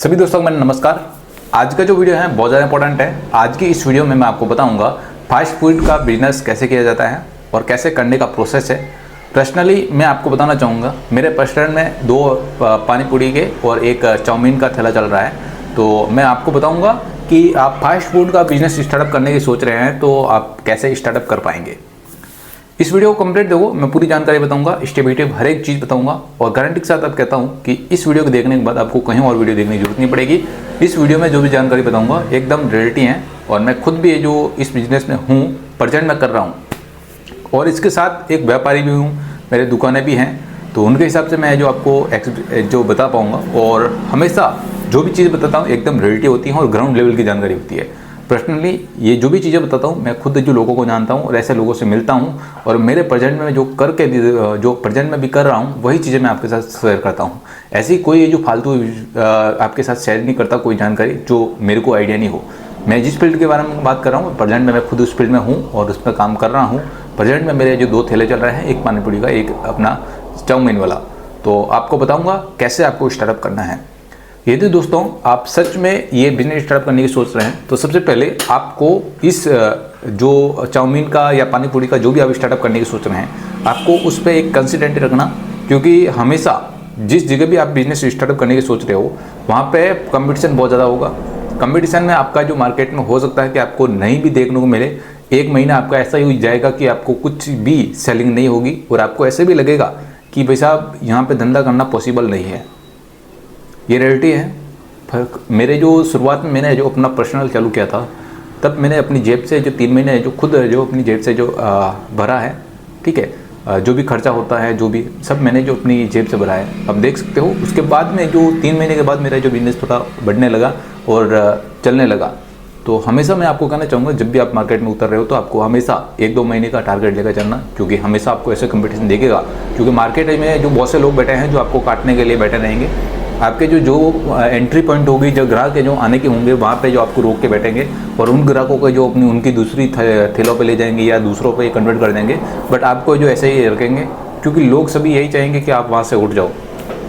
सभी दोस्तों को मेरा नमस्कार। आज का जो वीडियो है बहुत ज़्यादा इंपॉर्टेंट है। आज की इस वीडियो में मैं आपको बताऊंगा फास्ट फूड का बिजनेस कैसे किया जाता है और कैसे करने का प्रोसेस है। पर्सनली मैं आपको बताना चाहूँगा, मेरे रेस्टोरेंट में 2 पानी पूरी के और 1 चाउमीन का ठेला चल रहा है। तो मैं आपको बताऊँगा कि आप फास्ट फूड का बिजनेस स्टार्टअप करने की सोच रहे हैं तो आप कैसे स्टार्टअप कर पाएंगे। इस वीडियो को कंप्लीट देखो, मैं पूरी जानकारी बताऊंगा, स्टेप बाय स्टेप हर एक चीज़ बताऊंगा और गारंटी के साथ आप कहता हूं कि इस वीडियो को देखने के बाद आपको कहीं और वीडियो देखने की जरूरत नहीं पड़ेगी। इस वीडियो में जो भी जानकारी बताऊंगा एकदम रियलिटी है और मैं खुद भी जो इस बिजनेस में हूँ, प्रेजेंट में कर रहा हूँ और इसके साथ एक व्यापारी भी हूँ, मेरे दुकानें भी हैं। तो उनके हिसाब से मैं जो आपको जो बता पाऊँगा और हमेशा जो भी चीज़ बताता हूँ एकदम रियलिटी होती है और ग्राउंड लेवल की जानकारी होती है। पर्सनली ये जो भी चीज़ें बताता हूँ मैं खुद जो लोगों को जानता हूँ और ऐसे लोगों से मिलता हूँ और मेरे प्रेजेंट में जो प्रेजेंट में भी कर रहा हूँ वही चीज़ें मैं आपके साथ शेयर करता हूँ। ऐसी कोई जो फालतू आपके साथ शेयर नहीं करता कोई जानकारी जो मेरे को आइडिया नहीं हो। मैं जिस फील्ड के बारे में बात कर रहा हूँ प्रेजेंट में मैं खुद उस फील्ड में हूँ और उस पर काम कर रहा हूँ। प्रेजेंट में मेरे जो 2 ठेले चल रहे हैं, एक पानीपुरी का, एक अपना चाउमीन वाला। तो आपको बताऊँगा कैसे आपको स्टार्टअप करना है। यदि दोस्तों आप सच में ये बिजनेस स्टार्टअप करने की सोच रहे हैं तो सबसे पहले आपको इस जो चाउमीन का या पानी पूरी का जो भी आप स्टार्टअप करने की सोच रहे हैं आपको उस पर एक कंसिस्टेंसी रखना, क्योंकि हमेशा जिस जगह भी आप बिजनेस स्टार्टअप करने की सोच रहे हो वहाँ पे कंपटीशन बहुत ज़्यादा होगा। कंपटीशन में आपका जो मार्केट में हो सकता है कि आपको नहीं भी देखने को मिले। 1 महीना आपका ऐसा ही जाएगा कि आपको कुछ भी सेलिंग नहीं होगी और आपको ऐसे भी लगेगा कि भाई साहब यहाँ पर धंधा करना पॉसिबल नहीं है। ये रियलिटी है। मेरे जो शुरुआत में मैंने जो अपना पर्सनल चालू किया था तब मैंने अपनी जेब से जो 3 महीने जो खुद जो अपनी जेब से जो भरा है, ठीक है, जो भी खर्चा होता है जो भी सब मैंने जो अपनी जेब से भरा है। अब देख सकते हो उसके बाद में जो 3 महीने के बाद मेरा जो बिजनेस थोड़ा बढ़ने लगा और चलने लगा। तो हमेशा मैं आपको कहना चाहूँगा जब भी आप मार्केट में उतर रहे हो तो आपको हमेशा 1-2 महीने का टारगेट लेकर चलना, क्योंकि हमेशा आपको ऐसे कंपटीशन देखेगा। क्योंकि मार्केट में जो बहुत से लोग बैठे हैं जो आपको काटने के लिए बैठे रहेंगे। आपके जो एंट्री पॉइंट होगी, जो ग्राहक के जो आने के होंगे वहाँ पे जो आपको रोक के बैठेंगे और उन ग्राहकों को जो अपनी उनकी दूसरी ठेलों पे ले जाएंगे या दूसरों पे कन्वर्ट कर देंगे। बट आपको जो ऐसे ही रखेंगे क्योंकि लोग सभी यही चाहेंगे कि आप वहाँ से उठ जाओ।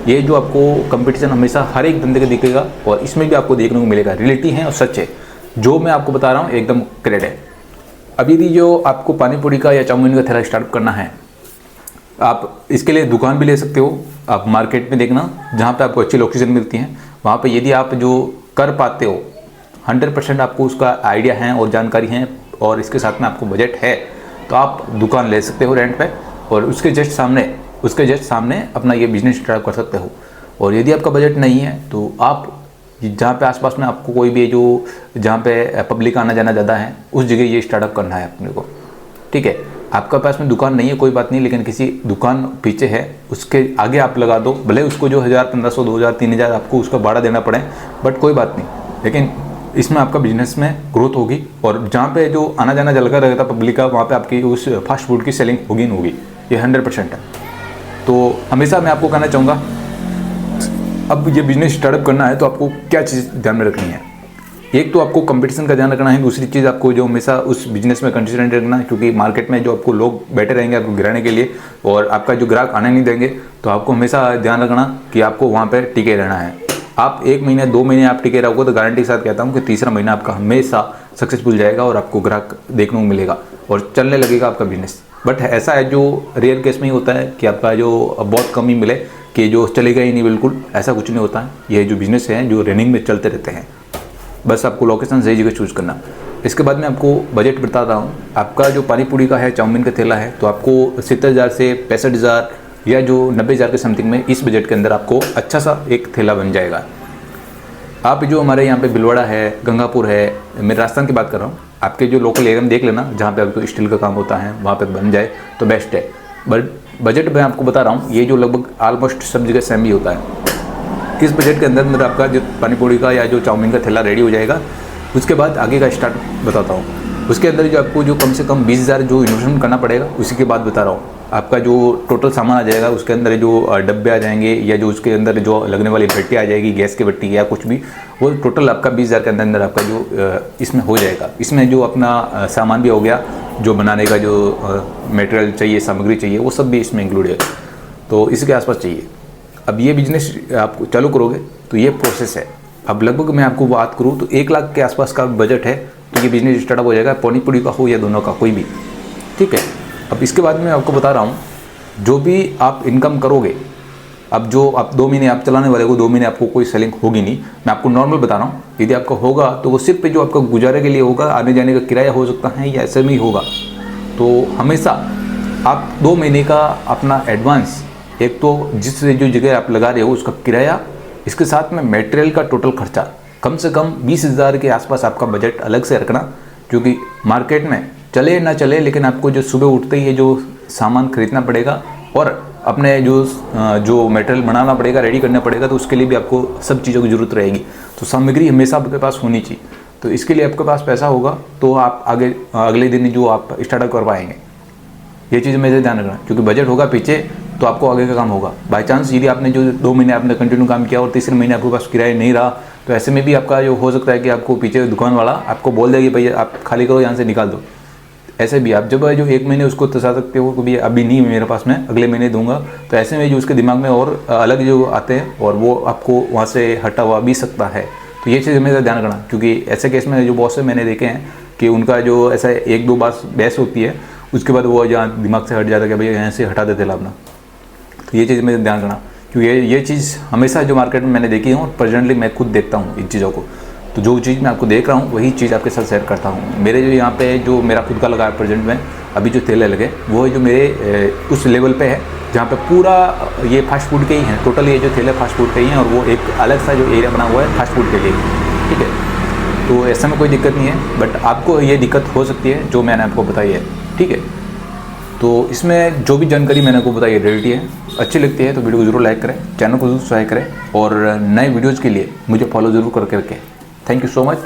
ये जो आपको कंपटीशन हमेशा हर एक धंधे का दिखेगा और इसमें भी आपको देखने को मिलेगा। रियलिटी है और सच है, जो मैं आपको बता रहा हूँ एकदम करेक्ट है। अब यदि जो आपको पानीपुरी का या चाउमीन का ठेला स्टार्ट करना है, आप इसके लिए दुकान भी ले सकते हो। आप मार्केट में देखना जहाँ पे आपको अच्छी लोकेशन मिलती हैं वहाँ पे यदि आप जो कर पाते हो 100% आपको उसका आइडिया है और जानकारी है और इसके साथ में आपको बजट है तो आप दुकान ले सकते हो रेंट पे और उसके जस्ट सामने अपना ये बिजनेस स्टार्ट कर सकते हो। और यदि आपका बजट नहीं है तो आप जहाँ पे आसपास में आपको कोई भी जो जहाँ पे पब्लिक आना जाना ज़्यादा है उस जगह ये स्टार्टअप करना है अपने को, ठीक है। आपका पास में दुकान नहीं है कोई बात नहीं, लेकिन किसी दुकान पीछे है उसके आगे आप लगा दो, भले उसको जो 1000, 1500, 2000, 3000 आपको उसका भाड़ा देना पड़े, बट कोई बात नहीं। लेकिन इसमें आपका बिजनेस में ग्रोथ होगी और जहाँ पे जो आना जाना लगा रहेगा पब्लिक का वहाँ पे आपकी उस फास्ट फूड की सेलिंग होगी नहीं होगी, ये 100% है। तो हमेशा मैं आपको कहना चाहूँगा अब ये बिजनेस स्टार्टअप करना है तो आपको क्या चीज़ ध्यान में रखनी है। एक तो आपको कंपटीशन का ध्यान रखना है, दूसरी चीज़ आपको जो हमेशा उस बिजनेस में कंसिस्टेंट रखना है, क्योंकि मार्केट में जो आपको लोग बैठे रहेंगे आपको गिराने के लिए और आपका जो ग्राहक आने नहीं देंगे, तो आपको हमेशा ध्यान रखना कि आपको वहाँ पे टिके रहना है। आप 1 महीने 2 महीने आप टिके रहोगे तो गारंटी के साथ कहता हूँ कि तीसरा महीना आपका हमेशा सक्सेसफुल जाएगा और आपको ग्राहक देखने को मिलेगा और चलने लगेगा आपका बिजनेस। बट ऐसा है जो रेयर केस में ही होता है कि आपका जो बहुत कम ही मिले कि जो चलेगा ही नहीं, बिल्कुल ऐसा कुछ नहीं होता है। ये जो बिजनेस है जो रनिंग में चलते रहते हैं, बस आपको लोकेशन सही जगह चूज़ करना। इसके बाद मैं आपको बजट बताता हूँ। आपका जो पानी पूरी का है, चाउमीन का ठेला है, तो आपको 70,000 से 65,000 या जो 90,000 के समथिंग में इस बजट के अंदर आपको अच्छा सा एक ठेला बन जाएगा। आप जो हमारे यहाँ पे भिलवाड़ा है, गंगापुर है, मैं राजस्थान की बात कर रहा हूँ, आपके जो लोकल एरिया में देख लेना जहाँ पे आपको स्टील का काम होता है वहाँ पे बन जाए तो बेस्ट है। बट बजट मैं आपको बता रहा हूँ ये जो लगभग ऑलमोस्ट सब जगह सेम ही होता है। इस बजट के अंदर आपका जो पानी पूरी का या जो चाउमीन का ठेला रेडी हो जाएगा। उसके बाद आगे का स्टार्ट बताता हूँ। उसके अंदर जो आपको जो कम से कम 20,000 जो इन्वेस्टमेंट करना पड़ेगा उसी के बाद बता रहा हूँ। आपका जो टोटल सामान आ जाएगा उसके अंदर जो डब्बे आ जाएंगे या जो उसके अंदर जो लगने वाली भट्टी आ जाएगी, गैस की भट्टी या कुछ भी, वो टोटल आपका 20,000 के अंदर आपका जो इसमें हो जाएगा। इसमें जो अपना सामान भी हो गया, जो बनाने का जो मटेरियल चाहिए, सामग्री चाहिए, वो सब भी इसमें इंक्लूड है। तो इसके आसपास चाहिए। अब ये बिजनेस आप चालू करोगे तो ये प्रोसेस है। अब लगभग मैं आपको बात करूँ तो 1 लाख के आसपास का बजट है तो ये बिजनेस स्टार्टअप हो जाएगा, पानीपुरी का हो या दोनों का कोई भी, ठीक है। अब इसके बाद मैं आपको बता रहा हूँ, जो भी आप इनकम करोगे, अब जो आप 2 महीने आप चलाने वाले को 2 महीने आपको कोई सेलिंग होगी नहीं, मैं आपको नॉर्मल बता रहा हूँ। यदि आपका होगा तो वो सिर्फ पे जो आपका गुजारे के लिए होगा, आने जाने का किराया हो सकता है या ऐसे में ही होगा। तो हमेशा आप 2 महीने का अपना एडवांस, एक तो जिस जो जगह आप लगा रहे हो उसका किराया, इसके साथ में मटेरियल का टोटल खर्चा कम से कम 20,000 के आसपास आपका बजट अलग से रखना, क्योंकि मार्केट में चले ना चले लेकिन आपको जो सुबह उठते ही जो सामान खरीदना पड़ेगा और अपने जो मटेरियल बनाना पड़ेगा, रेडी करना पड़ेगा, तो उसके लिए भी आपको सब चीज़ों की ज़रूरत रहेगी। तो सामग्री हमेशा आपके पास होनी चाहिए। तो इसके लिए आपके पास पैसा होगा तो आप अगले दिन जो आप स्टार्टअप कर पाएंगे, ये चीज़ मेरे ध्यान रखना, क्योंकि बजट होगा पीछे तो आपको आगे का काम होगा। बाई चांस यदि आपने जो 2 महीने आपने कंटिन्यू काम किया और तीसरे महीने आपके पास किराया नहीं रहा, तो ऐसे में भी आपका जो हो सकता है कि आपको पीछे दुकान वाला आपको बोल देगी भैया आप खाली करो, यहाँ से निकाल दो। ऐसे भी आप जब जो 1 महीने उसको तसा सकते हो कि भैया अभी नहीं मेरे पास, में अगले महीने दूंगा, तो ऐसे में जो उसके दिमाग में और अलग जो आते हैं और वो आपको वहाँ से हटा हुआ भी सकता है। तो ये चीज़ हमेशा ध्यान रखना, क्योंकि ऐसे केस में जो बॉस है मैंने देखे हैं कि उनका जो ऐसा 1-2 बार बहस होती है, उसके बाद वो जहाँ दिमाग से हट जाता है कि भैया यहाँ से हटा देते लाभना। तो ये चीज़ में ध्यान रखना, क्योंकि ये चीज़ हमेशा जो मार्केट में मैंने देखी है और प्रेजेंटली मैं खुद देखता हूँ इन चीज़ों को। तो जो चीज़ मैं आपको देख रहा हूँ वही चीज़ आपके साथ शेयर करता हूँ। मेरे जो यहाँ पे जो मेरा खुद का लगा है प्रेजेंट में, अभी जो ठेले लगे वो जो मेरे उस लेवल पे है जहाँ पे पूरा ये फास्ट फूड के ही हैं, टोटल ये जो ठेले फास्ट फूड के ही हैं, और वो एक अलग सा जो एरिया बना हुआ है फास्ट फूड के लिए, ठीक है। तो ऐसा में कोई दिक्कत नहीं है, बट आपको ये दिक्कत हो सकती है जो मैंने आपको बताई है, ठीक है। तो इसमें जो भी जानकारी मैंने आपको बताई है रियलिटी है, अच्छी लगती है तो वीडियो को जरूर लाइक करें, चैनल को जरूर सब्सक्राइब करें और नए वीडियोज़ के लिए मुझे फॉलो जरूर करके रखें। Thank you so much.